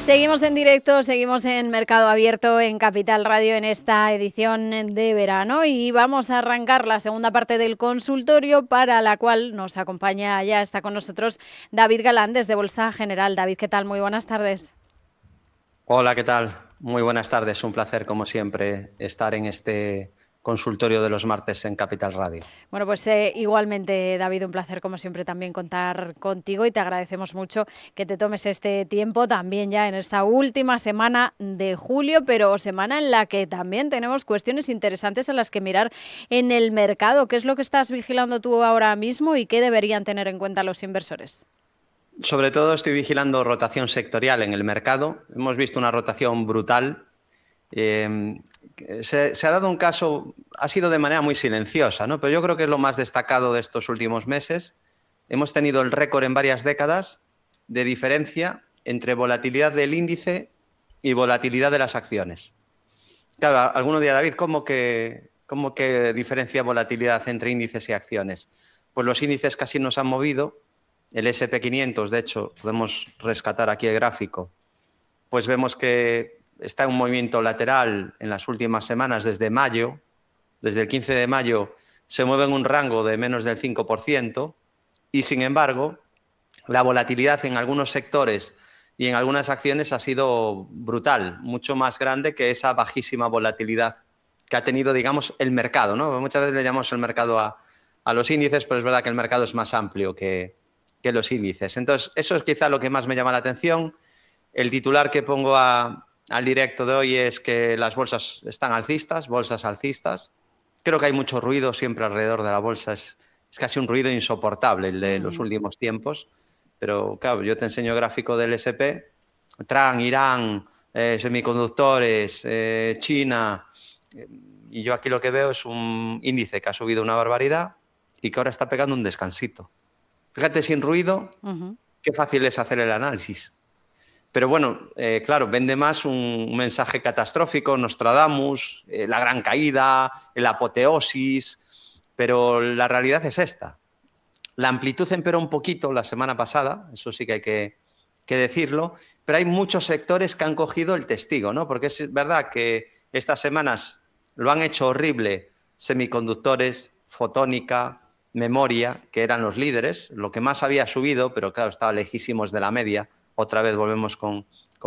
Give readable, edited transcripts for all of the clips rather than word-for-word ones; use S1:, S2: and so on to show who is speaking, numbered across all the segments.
S1: Seguimos en directo, seguimos en Mercado Abierto en Capital Radio en esta edición de verano y vamos a arrancar la segunda parte del consultorio para la cual nos acompaña, ya está con nosotros David Galán desde Bolsa General. David, ¿qué tal? Muy buenas tardes.
S2: Hola, ¿qué tal? Muy buenas tardes. Un placer, como siempre, estar en este consultorio de los martes en Capital Radio.
S1: Bueno, pues igualmente, David, un placer como siempre también contar contigo y te agradecemos mucho que te tomes este tiempo también ya en esta última semana de julio, pero semana en la que también tenemos cuestiones interesantes a las que mirar en el mercado. ¿Qué es lo que estás vigilando tú ahora mismo y qué deberían tener en cuenta los inversores?
S2: Sobre todo estoy vigilando rotación sectorial en el mercado. Hemos visto una rotación brutal. Se ha dado un caso, ha sido de manera muy silenciosa, ¿no? Pero yo creo que es lo más destacado de estos últimos meses. Hemos tenido el récord en varias décadas de diferencia entre volatilidad del índice y volatilidad de las acciones. Claro, alguno dirá, David, ¿cómo que diferencia volatilidad entre índices y acciones? Pues los índices casi no se han movido. El SP500, de hecho, podemos rescatar aquí el gráfico, pues vemos que está en un movimiento lateral en las últimas semanas desde mayo. Desde el 15 de mayo se mueve en un rango de menos del 5% y, sin embargo, la volatilidad en algunos sectores y en algunas acciones ha sido brutal, mucho más grande que esa bajísima volatilidad que ha tenido, digamos, el mercado, ¿no? Muchas veces le llamamos el mercado a los índices, pero es verdad que el mercado es más amplio que los índices. Entonces, eso es quizá lo que más me llama la atención. El titular que pongo al directo de hoy es que las bolsas están alcistas, bolsas alcistas. Creo que hay mucho ruido siempre alrededor de la bolsa. Es casi un ruido insoportable el de los últimos tiempos. Pero claro, yo te enseño gráfico del SP, Trump, Irán, semiconductores, China, y yo aquí lo que veo es un índice que ha subido una barbaridad y que ahora está pegando un descansito. Fíjate, sin ruido, qué fácil es hacer el análisis. Pero bueno, claro, vende más un mensaje catastrófico, Nostradamus, la gran caída, la apoteosis, pero la realidad es esta. La amplitud empeoró un poquito la semana pasada, eso sí que hay que decirlo, pero hay muchos sectores que han cogido el testigo, ¿no? Porque es verdad que estas semanas lo han hecho horrible semiconductores, fotónica, memoria, que eran los líderes, lo que más había subido, pero claro, estaba lejísimos de la media. Otra vez volvemos con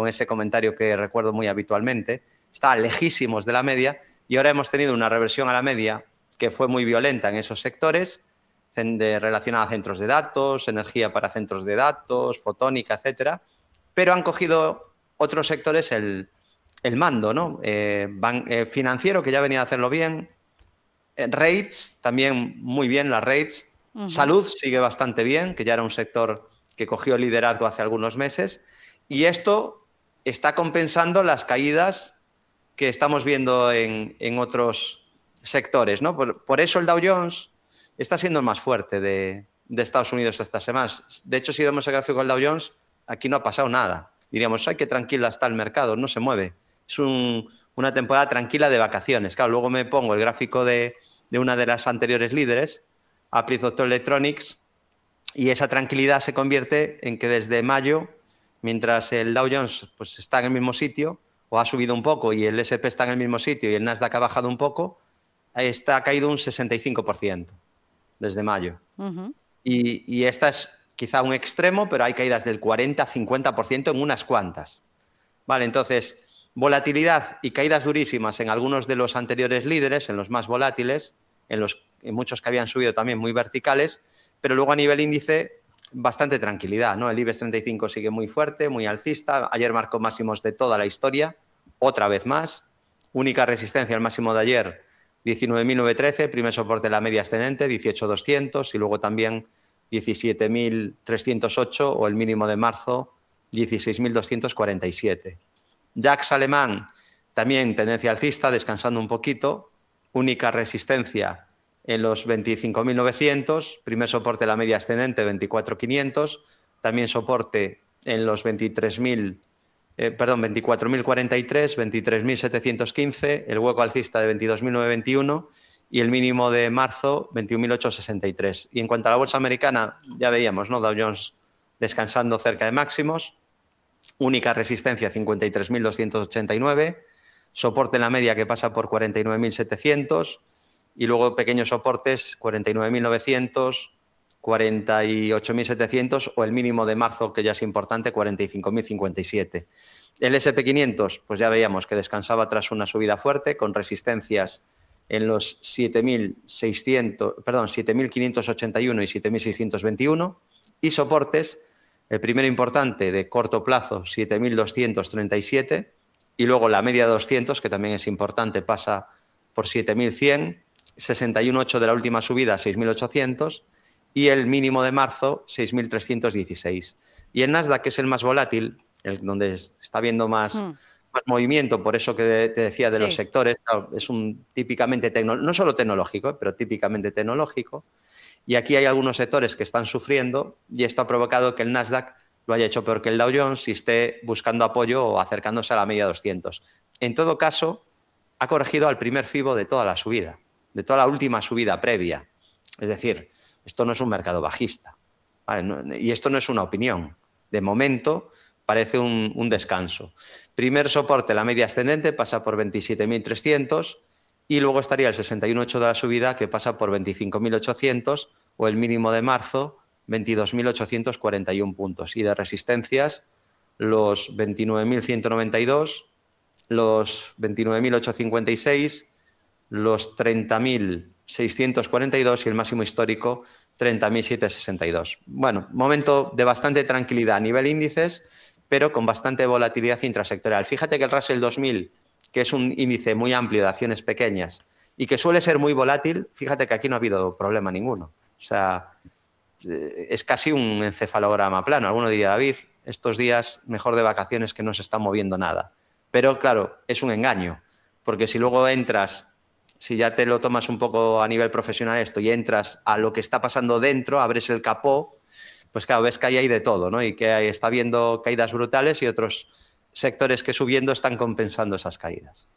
S2: ese comentario que recuerdo muy habitualmente. Estaba lejísimos de la media y ahora hemos tenido una reversión a la media que fue muy violenta en esos sectores, relacionada a centros de datos, energía para centros de datos, fotónica, etcétera, pero han cogido otros sectores el mando, ¿no? Financiero, que ya venía a hacerlo bien, rates, también muy bien las rates, salud sigue bastante bien, que ya era un sector que cogió liderazgo hace algunos meses, y esto está compensando las caídas que estamos viendo en otros sectores, ¿no? Por eso el Dow Jones está siendo el más fuerte de Estados Unidos estas semanas. De hecho, si vemos el gráfico del Dow Jones, aquí no ha pasado nada. Diríamos, ay, qué tranquila está el mercado, no se mueve. Es una temporada tranquila de vacaciones. Claro, luego me pongo el gráfico de una de las anteriores líderes, Applied Optoelectronics, y esa tranquilidad se convierte en que desde mayo, mientras el Dow Jones pues, está en el mismo sitio, o ha subido un poco y el SP está en el mismo sitio y el Nasdaq ha bajado un poco, ha caído un 65% desde mayo. Y esta es quizá un extremo, pero hay caídas del 40-50% en unas cuantas. Vale, entonces, volatilidad y caídas durísimas en algunos de los anteriores líderes, en los más volátiles, en muchos que habían subido también muy verticales, pero luego a nivel índice, bastante tranquilidad, ¿no? El IBEX 35 sigue muy fuerte, muy alcista. Ayer marcó máximos de toda la historia, otra vez más. Única resistencia al máximo de ayer, 19.913, primer soporte la media ascendente, 18.200, y luego también 17.308 o el mínimo de marzo, 16.247. DAX alemán, también tendencia alcista, descansando un poquito. Única resistencia en los 25.900, primer soporte la media ascendente 24.500, también soporte en los 24.043, 23.715, el hueco alcista de 22.921 y el mínimo de marzo 21.863. Y en cuanto a la bolsa americana, ya veíamos, ¿no? Dow Jones descansando cerca de máximos. única resistencia 53.289, soporte en la media que pasa por 49.700 y luego pequeños soportes 49.900, 48.700 o el mínimo de marzo, que ya es importante, 45.057. El SP500, pues ya veíamos que descansaba tras una subida fuerte con resistencias en los 7.581 y 7.621 y soportes, el primero importante de corto plazo 7.237 y luego la media de 200, que también es importante, pasa por 7.100, 61,8 de la última subida 6.800 y el mínimo de marzo 6.316. Y el Nasdaq, que es el más volátil, el donde está viendo más movimiento, por eso que te decía de los sectores, claro, es un típicamente no solo tecnológico, pero típicamente tecnológico. Y aquí hay algunos sectores que están sufriendo y esto ha provocado que el Nasdaq lo haya hecho peor que el Dow Jones y esté buscando apoyo o acercándose a la media 200. En todo caso, ha corregido al primer FIBO de toda la subida, de toda la última subida previa. Es decir, esto no es un mercado bajista, ¿vale? Y esto no es una opinión. De momento parece un descanso. Primer soporte, la media ascendente, pasa por 27.300 y luego estaría el 61,8 de la subida que pasa por 25.800 o el mínimo de marzo, 22.841 puntos. Y de resistencias, los 29.192, los 29.856, los 30.642 y el máximo histórico 30.762. Bueno, momento de bastante tranquilidad a nivel índices, pero con bastante volatilidad intrasectorial. Fíjate que el Russell 2000, que es un índice muy amplio de acciones pequeñas y que suele ser muy volátil, fíjate que aquí no ha habido problema ninguno. O sea, es casi un encefalograma plano. Alguno diría, David, estos días mejor de vacaciones que no se está moviendo nada. Pero claro, es un engaño, porque si luego entras, si ya te lo tomas un poco a nivel profesional esto y entras a lo que está pasando dentro, abres el capó, pues claro, ves que ahí hay de todo, ¿no? Y que está habiendo caídas brutales y otros sectores que subiendo están compensando esas caídas.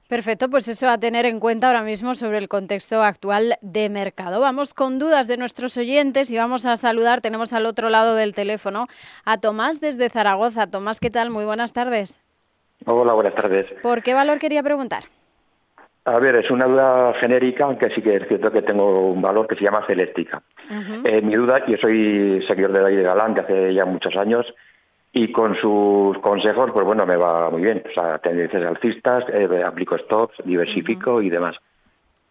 S1: Perfecto, pues eso a tener en cuenta ahora mismo sobre el contexto actual de mercado. Vamos con dudas de nuestros oyentes y vamos a saludar, tenemos al otro lado del teléfono a Tomás desde Zaragoza. Tomás, ¿qué tal? Muy buenas tardes.
S3: Hola, buenas tardes.
S1: ¿Por qué valor quería preguntar?
S3: A ver, es una duda genérica, aunque sí que es cierto que tengo un valor que se llama Celestica. Mi duda, yo soy seguidor de David Galán, que hace ya muchos años, y con sus consejos, pues bueno, me va muy bien. O sea, tendencias alcistas, aplico stops, diversifico y demás.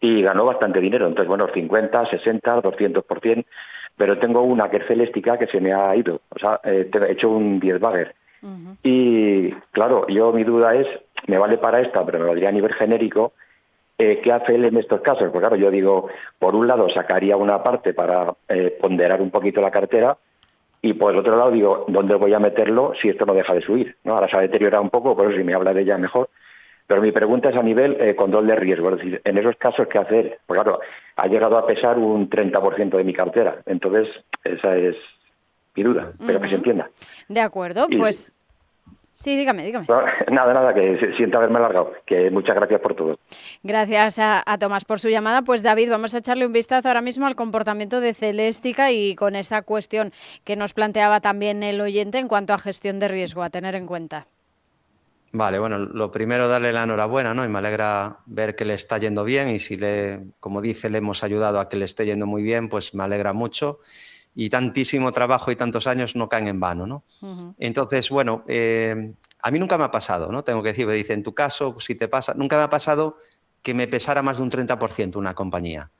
S3: Y ganó bastante dinero, entonces, bueno, 50, 60, 200%, pero tengo una que es Celestica que se me ha ido. O sea, he hecho un 10 bagger. Y, claro, mi duda es, me vale para esta, pero me valdría a nivel genérico. ¿Qué hace él en estos casos? Pues claro, yo digo, por un lado sacaría una parte para ponderar un poquito la cartera y por el otro lado digo, ¿dónde voy a meterlo si esto no deja de subir? ¿No? Ahora se ha deteriorado un poco, por eso si me habla de ella mejor. Pero mi pregunta es a nivel control de riesgo. Es decir, en esos casos, ¿qué hacer? Pues claro, ha llegado a pesar un 30% de mi cartera. Entonces, esa es mi duda, pero que se entienda.
S1: De acuerdo, pues... Sí, dígame.
S3: Nada, que siento haberme alargado. Que muchas gracias por todo.
S1: Gracias a Tomás por su llamada. Pues David, vamos a echarle un vistazo ahora mismo al comportamiento de Celestica y con esa cuestión que nos planteaba también el oyente en cuanto a gestión de riesgo, a tener en cuenta.
S2: Vale, bueno, lo primero darle la enhorabuena, ¿no? Y me alegra ver que le está yendo bien y si como dice, le hemos ayudado a que le esté yendo muy bien, pues me alegra mucho. Y tantísimo trabajo y tantos años no caen en vano, ¿no? Entonces, bueno, a mí nunca me ha pasado, ¿no? Tengo que decir, me dice, en tu caso, si te pasa, nunca me ha pasado que me pesara más de un 30% una compañía.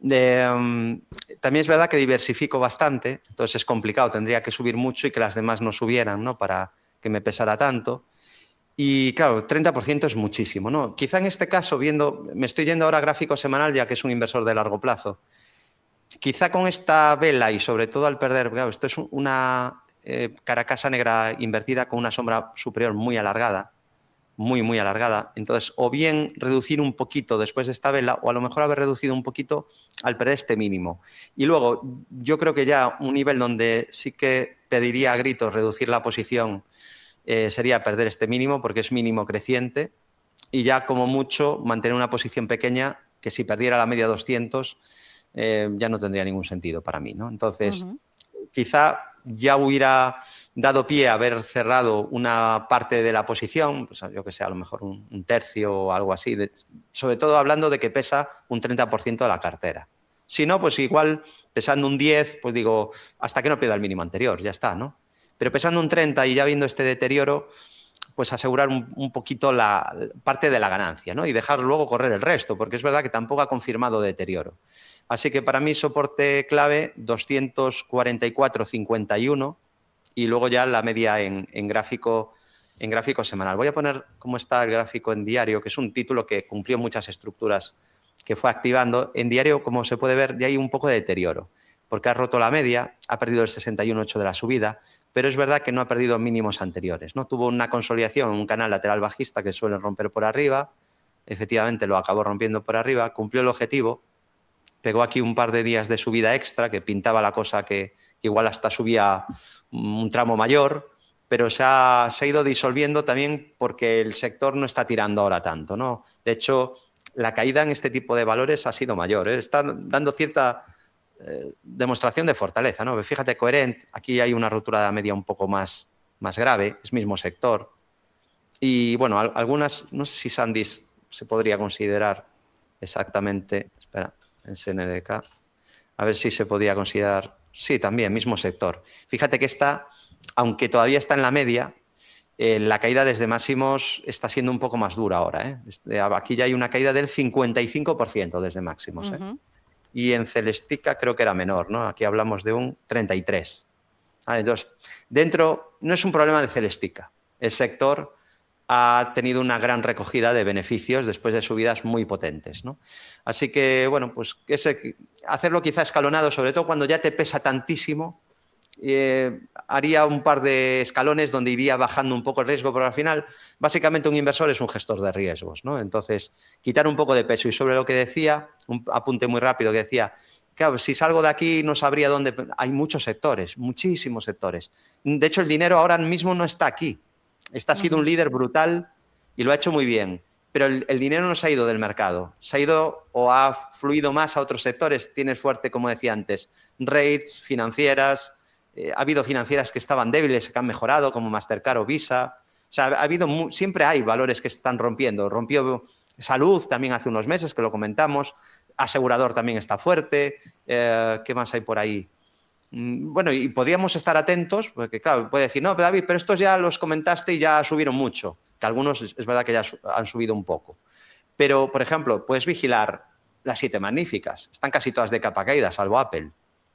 S2: También es verdad que diversifico bastante, entonces es complicado, tendría que subir mucho y que las demás no subieran, ¿no? Para que me pesara tanto. Y claro, 30% es muchísimo, ¿no? Quizá en este caso, me estoy yendo ahora a gráfico semanal, ya que es un inversor de largo plazo. Quizá con esta vela y sobre todo al perder, claro, esto es una carcasa negra invertida con una sombra superior muy alargada, muy alargada. Entonces, o bien reducir un poquito después de esta vela o a lo mejor haber reducido un poquito al perder este mínimo. Y luego, yo creo que ya un nivel donde sí que pediría a gritos reducir la posición sería perder este mínimo porque es mínimo creciente y ya como mucho mantener una posición pequeña que si perdiera la media 200 ya no tendría ningún sentido para mí, ¿no? Entonces, quizá ya hubiera dado pie a haber cerrado una parte de la posición, pues yo que sé, a lo mejor un tercio o algo así, sobre todo hablando de que pesa un 30% de la cartera. Si no, pues igual pesando un 10, pues digo, hasta que no pierda el mínimo anterior, ya está, ¿no? Pero pesando un 30 y ya viendo este deterioro, pues asegurar un poquito la parte de la ganancia, ¿no? Y dejar luego correr el resto, porque es verdad que tampoco ha confirmado deterioro. Así que para mí soporte clave 244,51 y luego ya la media en gráfico semanal. Voy a poner cómo está el gráfico en diario, que es un título que cumplió muchas estructuras que fue activando. En diario, como se puede ver, ya hay un poco de deterioro, porque ha roto la media, ha perdido el 61,8 de la subida, pero es verdad que no ha perdido mínimos anteriores, ¿no? Tuvo una consolidación, un canal lateral bajista que suele romper por arriba, efectivamente lo acabó rompiendo por arriba, cumplió el objetivo, pegó aquí un par de días de subida extra, que pintaba la cosa que igual hasta subía un tramo mayor, pero se ha ido disolviendo también porque el sector no está tirando ahora tanto, ¿no? De hecho, la caída en este tipo de valores ha sido mayor, ¿eh? Está dando cierta demostración de fortaleza, ¿no? Fíjate, Coherent, aquí hay una rotura de la media un poco más grave, es mismo sector. Y bueno, algunas, no sé si Sandys se podría considerar exactamente, espera, en SNDK, a ver si se podría considerar, sí, también, mismo sector. Fíjate que esta, aunque todavía está en la media, la caída desde máximos está siendo un poco más dura ahora, ¿eh? Aquí ya hay una caída del 55% desde máximos, ¿eh? Y en Celestica creo que era menor, ¿no? Aquí hablamos de un 33. Entonces, dentro, no es un problema de Celestica. El sector ha tenido una gran recogida de beneficios después de subidas muy potentes, ¿no? Así que, bueno, pues hacerlo quizá escalonado, sobre todo cuando ya te pesa tantísimo, haría un par de escalones donde iría bajando un poco el riesgo, pero al final, básicamente un inversor es un gestor de riesgos, ¿no? Entonces, quitar un poco de peso. Y sobre lo que decía, un apunte muy rápido que decía, claro, si salgo de aquí no sabría dónde. Hay muchos sectores, muchísimos sectores. De hecho, el dinero ahora mismo no está aquí. Este ha sido un líder brutal y lo ha hecho muy bien. Pero el dinero no se ha ido del mercado. Se ha ido o ha fluido más a otros sectores. Tienes fuerte, como decía antes, rates, financieras. Ha habido financieras que estaban débiles, que han mejorado, como Mastercard o Visa. O sea, siempre hay valores que están rompiendo. Rompió Salud también hace unos meses, que lo comentamos. Asegurador también está fuerte. ¿Qué más hay por ahí? Bueno, y podríamos estar atentos, porque claro, puede decir, no, pero David, pero estos ya los comentaste y ya subieron mucho, que algunos es verdad que ya han subido un poco. Pero, por ejemplo, puedes vigilar las 7 magníficas. Están casi todas de capa caída, salvo Apple.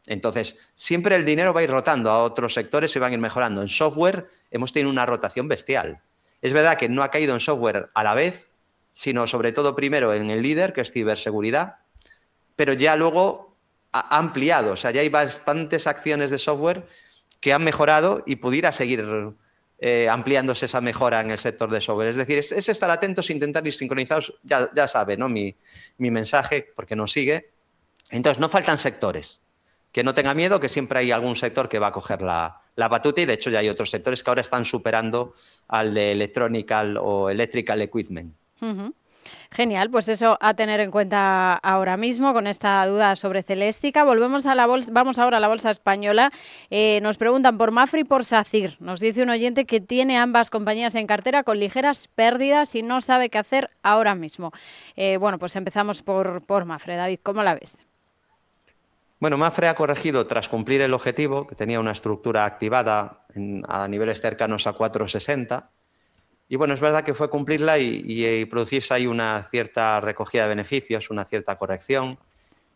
S2: Entonces, siempre el dinero va a ir rotando a otros sectores y van a ir mejorando. En software hemos tenido una rotación bestial. Es verdad que no ha caído en software a la vez, sino sobre todo primero en el líder, que es ciberseguridad, pero ya luego ha ampliado. O sea, ya hay bastantes acciones de software que han mejorado y pudiera seguir ampliándose esa mejora en el sector de software. Es decir, es estar atentos, intentar ir sincronizados. Ya sabe, ¿no? Mi mensaje, porque nos sigue. Entonces, no faltan sectores. Que no tenga miedo, que siempre hay algún sector que va a coger la batuta y de hecho ya hay otros sectores que ahora están superando al de electrical equipment.
S1: Genial, pues eso a tener en cuenta ahora mismo con esta duda sobre Celestica. Volvemos a la bolsa, vamos ahora a la bolsa española. Nos preguntan por Mafre y por SACIR. Nos dice un oyente que tiene ambas compañías en cartera con ligeras pérdidas y no sabe qué hacer ahora mismo. Bueno, pues empezamos por Mafre. David, ¿cómo la ves?
S2: Bueno, Mafre ha corregido tras cumplir el objetivo, que tenía una estructura activada a niveles cercanos a 4,60. Y bueno, es verdad que fue cumplirla y producirse ahí una cierta recogida de beneficios, una cierta corrección.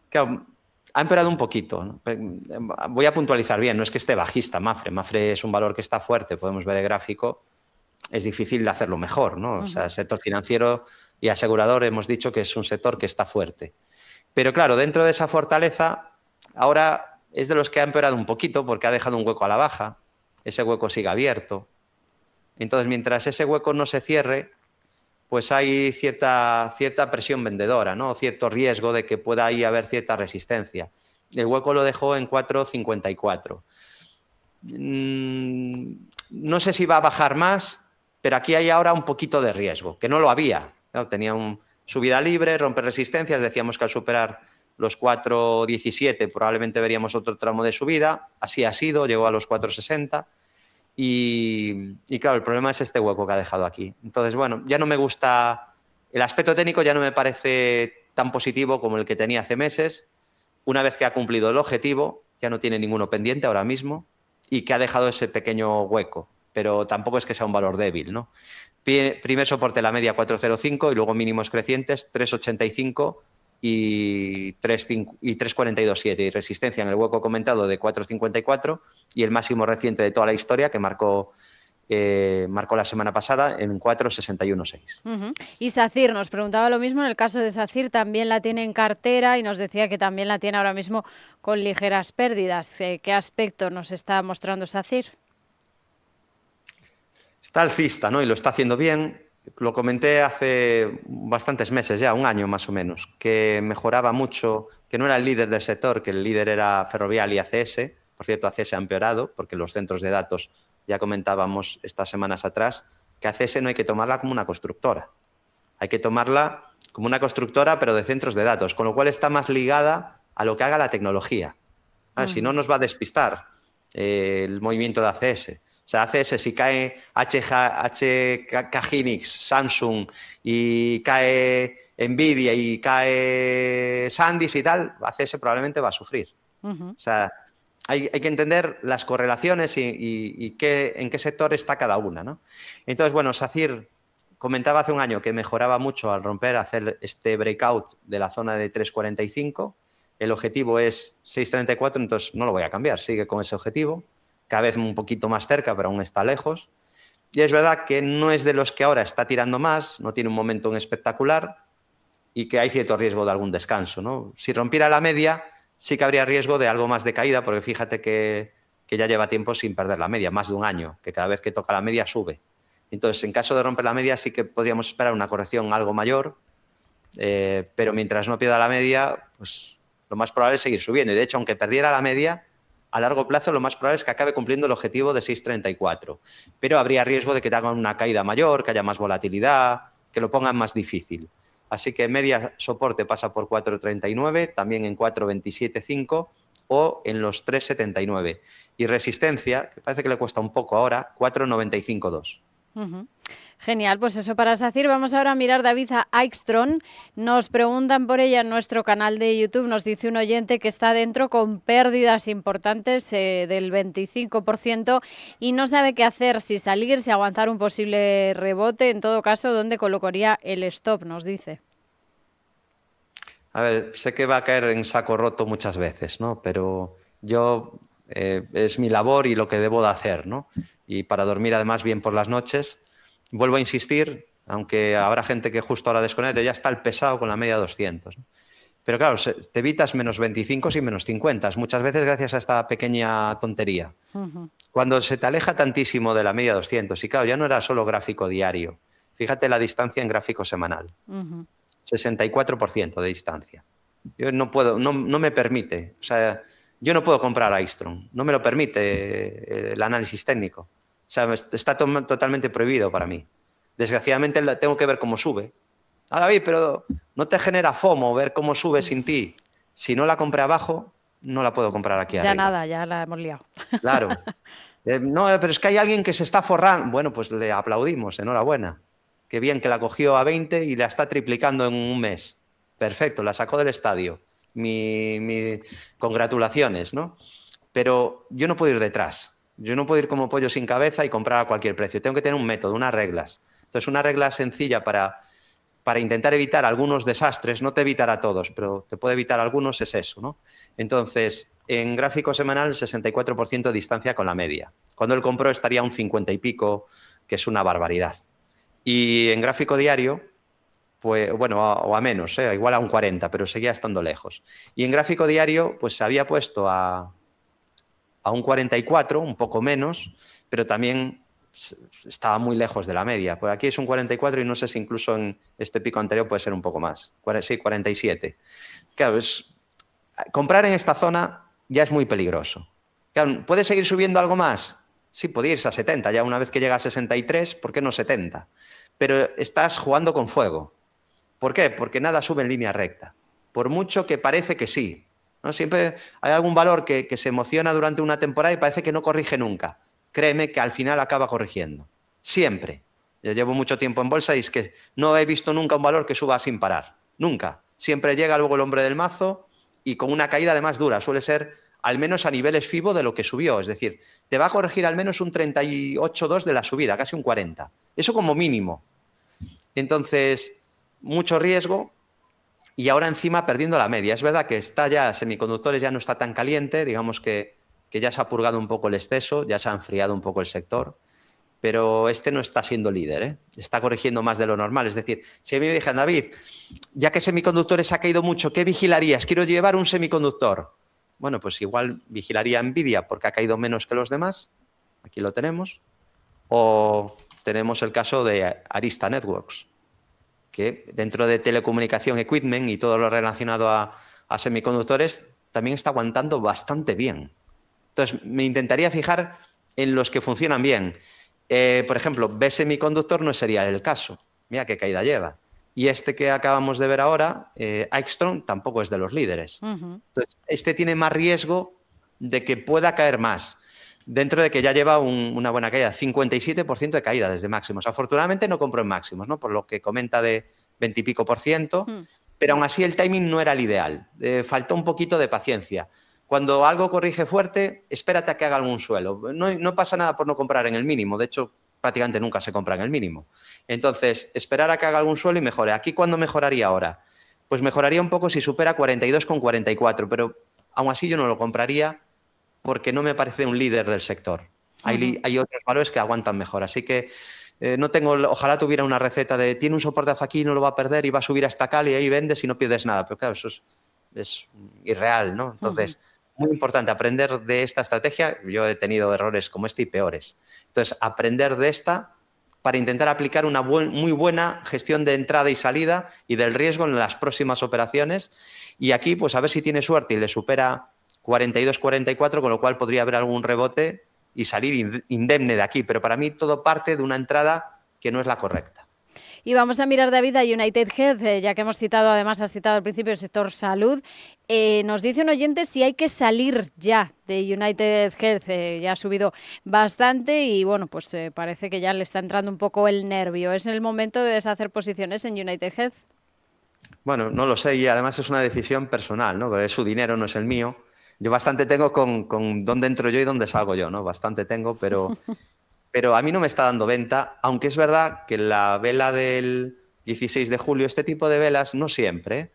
S2: Claro, ha empeorado un poquito, ¿no? Voy a puntualizar bien, no es que esté bajista Mafre. Mafre es un valor que está fuerte, podemos ver el gráfico. Es difícil de hacerlo mejor, ¿no? O sea, el sector financiero y asegurador hemos dicho que es un sector que está fuerte. Pero claro, dentro de esa fortaleza, ahora es de los que ha empeorado un poquito porque ha dejado un hueco a la baja. Ese hueco sigue abierto. Entonces, mientras ese hueco no se cierre, pues hay cierta presión vendedora, ¿no? Cierto riesgo de que pueda ahí haber cierta resistencia. El hueco lo dejó en 4,54. No sé si va a bajar más, pero aquí hay ahora un poquito de riesgo, que no lo había. Claro, tenía una subida libre, romper resistencias, decíamos que al superar los 4,17 probablemente veríamos otro tramo de subida. Así ha sido, llegó a los 4,60. y claro, el problema es este hueco que ha dejado aquí. Entonces, bueno, ya no me gusta, el aspecto técnico ya no me parece tan positivo como el que tenía hace meses. Una vez que ha cumplido el objetivo, ya no tiene ninguno pendiente ahora mismo y que ha dejado ese pequeño hueco, pero tampoco es que sea un valor débil, ¿no? Primer soporte la media 4.05 y luego mínimos crecientes 3.85 y 3.42.7 y resistencia en el hueco comentado de 4.54 y el máximo reciente de toda la historia que marcó la semana pasada en 4.61.6.
S1: Y SACIR nos preguntaba lo mismo. En el caso de SACIR también la tiene en cartera y nos decía que también la tiene ahora mismo con ligeras pérdidas. ¿Qué aspecto nos está mostrando SACIR?
S2: Está alcista, ¿no? Y lo está haciendo bien. Lo comenté hace bastantes meses ya, un año más o menos, que mejoraba mucho, que no era el líder del sector, que el líder era Ferrovial y ACS. Por cierto, ACS ha empeorado porque los centros de datos, ya comentábamos estas semanas atrás, que ACS no hay que tomarla como una constructora. Hay que tomarla como una constructora, pero de centros de datos, con lo cual está más ligada a lo que haga la tecnología. Si no, nos va a despistar el movimiento de ACS. O sea, ACS, si cae HK Hynix, Samsung, y cae Nvidia, y cae SanDisk y tal, ACS probablemente va a sufrir. O sea, hay que entender las correlaciones y en qué sector está cada una, ¿no? Entonces, bueno, SACIR comentaba hace un año que mejoraba mucho al romper, hacer este breakout de la zona de 3.45. El objetivo es 6.34, entonces no lo voy a cambiar, sigue con ese objetivo. Cada vez un poquito más cerca, pero aún está lejos. Y es verdad que no es de los que ahora está tirando más, no tiene un momento espectacular y que hay cierto riesgo de algún descanso, ¿no? Si rompiera la media, sí que habría riesgo de algo más de caída, porque fíjate que ya lleva tiempo sin perder la media, más de un año, que cada vez que toca la media sube. Entonces, en caso de romper la media, sí que podríamos esperar una corrección algo mayor, pero mientras no pierda la media, pues lo más probable es seguir subiendo. Y de hecho, aunque perdiera la media, a largo plazo lo más probable es que acabe cumpliendo el objetivo de 6.34. Pero habría riesgo de que te hagan una caída mayor, que haya más volatilidad, que lo pongan más difícil. Así que media soporte pasa por 4.39, también en 4.27.5 o en los 3.79. Y resistencia, que parece que le cuesta un poco ahora, 4.95.2.
S1: Genial, pues eso para SACIR. Vamos ahora a mirar, David, a Aixtron. Nos preguntan por ella en nuestro canal de YouTube. Nos dice un oyente que está dentro con pérdidas importantes del 25% y no sabe qué hacer, si salir, si aguantar un posible rebote. En todo caso, ¿dónde colocaría el stop? Nos dice.
S2: A ver, sé que va a caer en saco roto muchas veces, ¿no? Pero yo es mi labor y lo que debo de hacer, ¿no? Y para dormir además bien por las noches, vuelvo a insistir, aunque habrá gente que justo ahora desconecte, ya está el pesado con la media 200, ¿no? Pero claro, te evitas menos 25 y menos 50, muchas veces gracias a esta pequeña tontería. Cuando se te aleja tantísimo de la media 200, y claro, ya no era solo gráfico diario, fíjate la distancia en gráfico semanal. 64% de distancia. Yo no puedo, no me permite, o sea, yo no puedo comprar Aixtron, no me lo permite el análisis técnico. O sea, está totalmente prohibido para mí. Desgraciadamente tengo que ver cómo sube. David, pero ¿no te genera FOMO ver cómo sube sin ti? Si no la compré abajo, no la puedo comprar aquí arriba.
S1: Ya nada, ya la hemos liado.
S2: Claro. No, pero es que hay alguien que se está forrando. Bueno, pues le aplaudimos, enhorabuena. Qué bien que la cogió a 20 y la está triplicando en un mes. Perfecto, la sacó del estadio. Congratulaciones, ¿no? Pero yo no puedo ir detrás. Yo no puedo ir como pollo sin cabeza y comprar a cualquier precio. Tengo que tener un método, unas reglas. Entonces, una regla sencilla para intentar evitar algunos desastres, no te evitará todos, pero te puede evitar algunos, es eso, ¿no? Entonces, en gráfico semanal, 64% de distancia con la media. Cuando él compró estaría un 50 y pico, que es una barbaridad. Y en gráfico diario, pues bueno, o a menos, igual a un 40, pero seguía estando lejos. Y en gráfico diario, pues se había puesto a un 44, un poco menos, pero también estaba muy lejos de la media. Por aquí es un 44 y no sé si incluso en este pico anterior puede ser un poco más. Sí, 47. Claro, comprar en esta zona ya es muy peligroso. Claro, ¿puede seguir subiendo algo más? Sí, puede irse a 70. Ya una vez que llega a 63, ¿por qué no 70? Pero estás jugando con fuego. ¿Por qué? Porque nada sube en línea recta. Por mucho que parece que sí, ¿no? Siempre hay algún valor que se emociona durante una temporada y parece que no corrige nunca. créeme que al final acaba corrigiendo. Siempre. Yo llevo mucho tiempo en bolsa y es que no he visto nunca un valor que suba sin parar. Nunca. Siempre llega luego el hombre del mazo y con una caída además dura. Suele ser al menos a niveles FIBO de lo que subió. Es decir, te va a corregir al menos un 38,2 de la subida, casi un 40. Eso como mínimo. Entonces, mucho riesgo y ahora encima perdiendo la media. Es verdad que está ya, semiconductores ya no está tan caliente, digamos que ya se ha purgado un poco el exceso, ya se ha enfriado un poco el sector, pero este no está siendo líder, ¿eh? Está corrigiendo más de lo normal. Es decir, si a mí me dijeran, David, ya que semiconductores ha caído mucho, ¿qué vigilarías? Quiero llevar un semiconductor. Bueno, pues igual vigilaría Nvidia porque ha caído menos que los demás. Aquí lo tenemos. O tenemos el caso de Arista Networks, que dentro de telecomunicación equipment y todo lo relacionado a semiconductores también está aguantando bastante bien. Entonces, me intentaría fijar en los que funcionan bien. Por ejemplo, B Semiconductor no sería el caso. Mira qué caída lleva. Y este que acabamos de ver ahora, Aixtron, tampoco es de los líderes. Entonces, este tiene más riesgo de que pueda caer más, dentro de que ya lleva una buena caída, 57% de caída desde máximos. Afortunadamente no compró en máximos, ¿no? Por lo que comenta de 20 y pico por ciento, pero aún así el timing no era el ideal. Faltó un poquito de paciencia. Cuando algo corrige fuerte, espérate a que haga algún suelo. No pasa nada por no comprar en el mínimo. De hecho, prácticamente nunca se compra en el mínimo. Entonces, esperar a que haga algún suelo y mejore. ¿Aquí cuándo mejoraría ahora? Pues mejoraría un poco si supera 42,44, pero aún así yo no lo compraría porque no me parece un líder del sector. Hay otros valores que aguantan mejor. Así que no tengo, ojalá tuviera una receta de tiene un soportazo aquí, no lo va a perder y va a subir hasta cal y ahí vendes y no pierdes nada. Pero claro, eso es irreal, ¿no? Entonces, muy importante aprender de esta estrategia. Yo he tenido errores como este y peores. Entonces, aprender de esta para intentar aplicar una muy buena gestión de entrada y salida y del riesgo en las próximas operaciones. Y aquí, pues a ver si tiene suerte y le supera 42, 44, con lo cual podría haber algún rebote y salir indemne de aquí. Pero para mí todo parte de una entrada que no es la correcta.
S1: Y vamos a mirar, David, a United Health, ya que hemos citado, además has citado al principio el sector salud. Nos dice un oyente si hay que salir ya de United Health. Ya ha subido bastante y bueno, pues parece que ya le está entrando un poco el nervio. ¿Es el momento de deshacer posiciones en United Health?
S2: Bueno, no lo sé y además es una decisión personal, ¿no? Porque es su dinero, no es el mío. Yo bastante tengo con dónde entro yo y dónde salgo yo, ¿no? Bastante tengo, pero a mí no me está dando venta, aunque es verdad que la vela del 16 de julio, este tipo de velas, no siempre,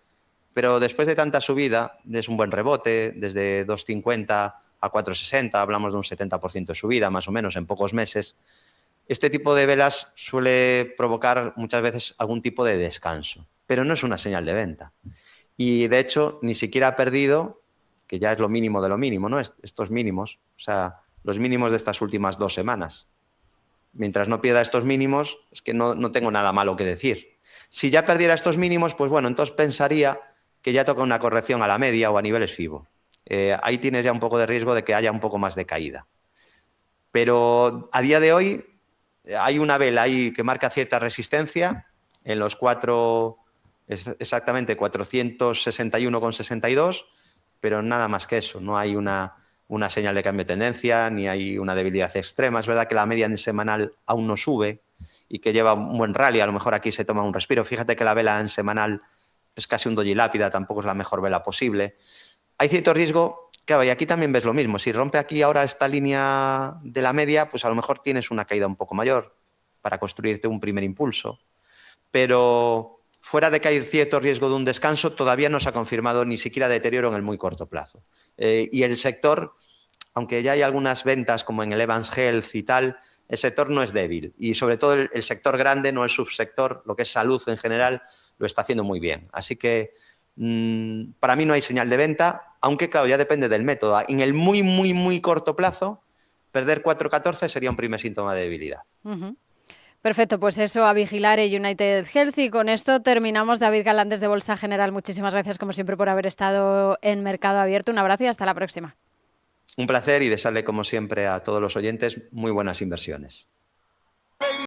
S2: pero después de tanta subida, es un buen rebote, desde 2,50 a 4,60, hablamos de un 70% de subida, más o menos, en pocos meses. Este tipo de velas suele provocar muchas veces algún tipo de descanso, pero no es una señal de venta. Y de hecho, ni siquiera ha perdido, que ya es lo mínimo de lo mínimo, ¿no? Estos mínimos, o sea, los mínimos de estas últimas 2 semanas. Mientras no pierda estos mínimos, es que no tengo nada malo que decir. Si ya perdiera estos mínimos, pues bueno, entonces pensaría que ya toca una corrección a la media o a niveles FIBO. Ahí tienes ya un poco de riesgo de que haya un poco más de caída. Pero a día de hoy hay una vela ahí que marca cierta resistencia en los exactamente 461,62, pero nada más que eso. No hay una señal de cambio de tendencia, ni hay una debilidad extrema. Es verdad que la media en semanal aún no sube y que lleva un buen rally. A lo mejor aquí se toma un respiro. Fíjate que la vela en semanal es casi un doji lápida, tampoco es la mejor vela posible. Hay cierto riesgo, claro, y aquí también ves lo mismo. Si rompe aquí ahora esta línea de la media, pues a lo mejor tienes una caída un poco mayor para construirte un primer impulso. Pero fuera de que hay cierto riesgo de un descanso, todavía no se ha confirmado ni siquiera deterioro en el muy corto plazo. Y el sector, aunque ya hay algunas ventas como en el Evans Health y tal, el sector no es débil. Y sobre todo el sector grande, no el subsector, lo que es salud en general, lo está haciendo muy bien. Así que para mí no hay señal de venta, aunque claro, ya depende del método. En el muy, muy, muy corto plazo, perder 4,14 sería un primer síntoma de debilidad.
S1: Perfecto, pues eso, a vigilar el United Health. Y con esto terminamos. David Galán, desde Bolsa General, muchísimas gracias como siempre por haber estado en Mercado Abierto. Un abrazo y hasta la próxima.
S2: Un placer y desearle como siempre a todos los oyentes muy buenas inversiones.